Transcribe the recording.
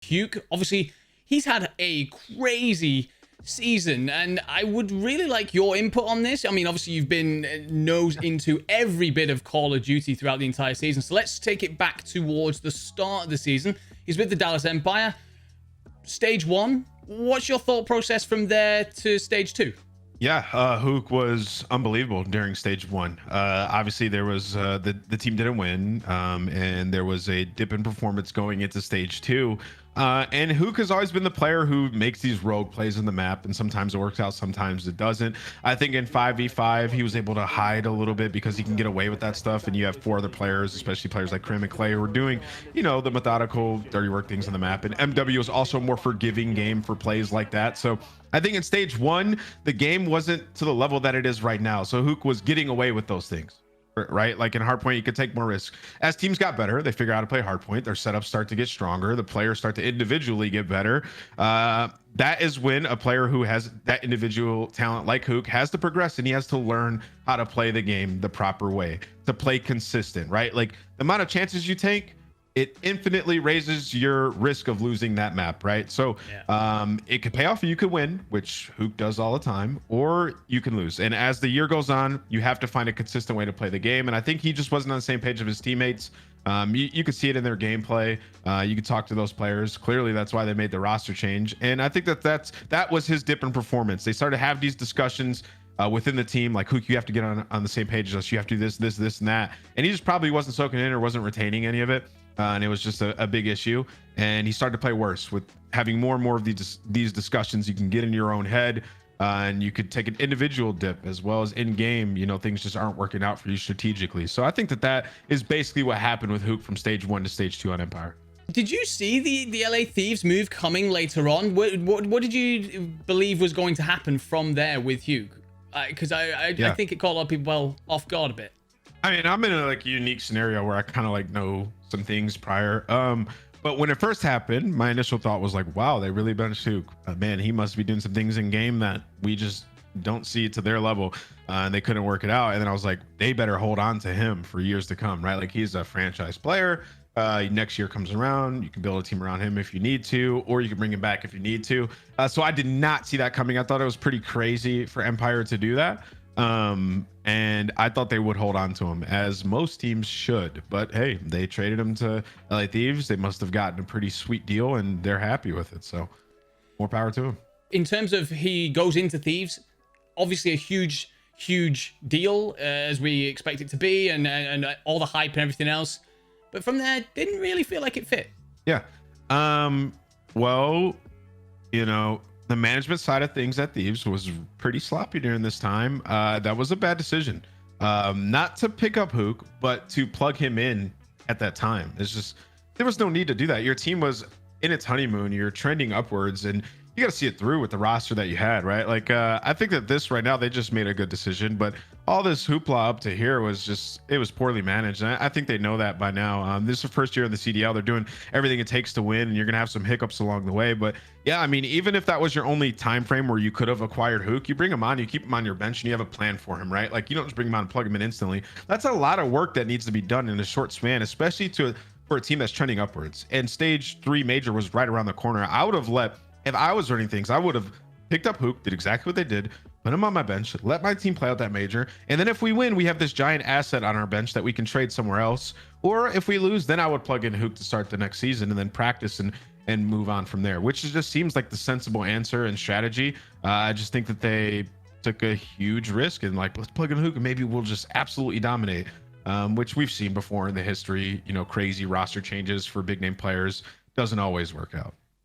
Huke, obviously, he's had a crazy season, and I would really like your input on this. I mean, obviously, you've been nose into every bit of Call of Duty throughout the entire season, so let's take it back towards the start of the season. He's with the Dallas Empire. Stage 1, what's your thought process from there to Stage 2? Yeah, Huke was unbelievable during stage 1. Obviously, there was the team didn't win, and there was a dip in performance going into stage 2. And Huke has always been the player who makes these rogue plays in the map, and sometimes it works out, sometimes it doesn't. I think in 5v5, he was able to hide a little bit because he can get away with that stuff, and you have 4 other players, especially players like Crim and Clay, who are doing, you know, the methodical, dirty work things in the map. And MW is also a more forgiving game for plays like that. So I think in stage 1, the game wasn't to the level that it is right now. So Huke was getting away with those things, right? Like in hardpoint, you could take more risks. As teams got better, they figure out how to play hardpoint. Their setups start to get stronger. The players start to individually get better. That is when a player who has that individual talent like Huke has to progress, and he has to learn how to play the game the proper way, to play consistent, right? Like the amount of chances you take, it infinitely raises your risk of losing that map, right? So it could pay off, you could win, which Huke does all the time, or you can lose. And as the year goes on, you have to find a consistent way to play the game. And I think he just wasn't on the same page of his teammates. You could see it in their gameplay. You could talk to those players. Clearly, that's why they made the roster change. And I think that was his dip in performance. They started to have these discussions within the team, like, Huke, you have to get on the same page as us. You have to do this, and that. And he just probably wasn't soaking in or wasn't retaining any of it. And it was just a big issue. And he started to play worse with having more and more of these discussions. You can get in your own head, and you could take an individual dip as well as in game. You know, things just aren't working out for you strategically. So I think that is basically what happened with Huke from stage 1 to stage 2 on Empire. Did you see the LA Thieves move coming later on? What did you believe was going to happen from there with Huke? Because I think it caught a lot of people off guard a bit. I mean, I'm in a unique scenario where I kind of know some things prior. But when it first happened, my initial thought was like, wow, they really benched Huke. Man, he must be doing some things in game that we just don't see to their level. And they couldn't work it out. And then I was like, they better hold on to him for years to come, right? Like, he's a franchise player. Next year comes around, you can build a team around him if you need to, or you can bring him back if you need to. So I did not see that coming. I thought it was pretty crazy for Empire to do that. And I thought they would hold on to him, as most teams should. But hey, they traded him to LA Thieves. They must have gotten a pretty sweet deal, and they're happy with it. So more power to him. In terms of he goes into Thieves, obviously a huge deal, as we expect it to be, and all the hype and everything else. But from there, didn't really feel like it fit. Yeah. Well, you know, the management side of things at Thieves was pretty sloppy during this time. That was a bad decision. Not to pick up Huke, but to plug him in at that time. It's just, there was no need to do that. Your team was in its honeymoon. You're trending upwards, and you got to see it through with the roster that you had, right? Like, I think that this right now, they just made a good decision, but all this hoopla up to here was just, it was poorly managed. And I think they know that by now. This is the first year of the CDL. They're doing everything it takes to win, and you're going to have some hiccups along the way. But yeah, I mean, even if that was your only time frame where you could have acquired Huke, you bring him on, you keep him on your bench, and you have a plan for him, right? Like, you don't just bring him on and plug him in instantly. That's a lot of work that needs to be done in a short span, especially for a team that's trending upwards. And stage 3 major was right around the corner. I would have if I was running things, I would have picked up Huke, did exactly what they did, put him on my bench, let my team play out that major. And then if we win, we have this giant asset on our bench that we can trade somewhere else. Or if we lose, then I would plug in Huke to start the next season and then practice and move on from there, which just seems like the sensible answer and strategy. I just think that they took a huge risk and let's plug in Huke and maybe we'll just absolutely dominate, which we've seen before in the history. You know, crazy roster changes for big name players doesn't always work out.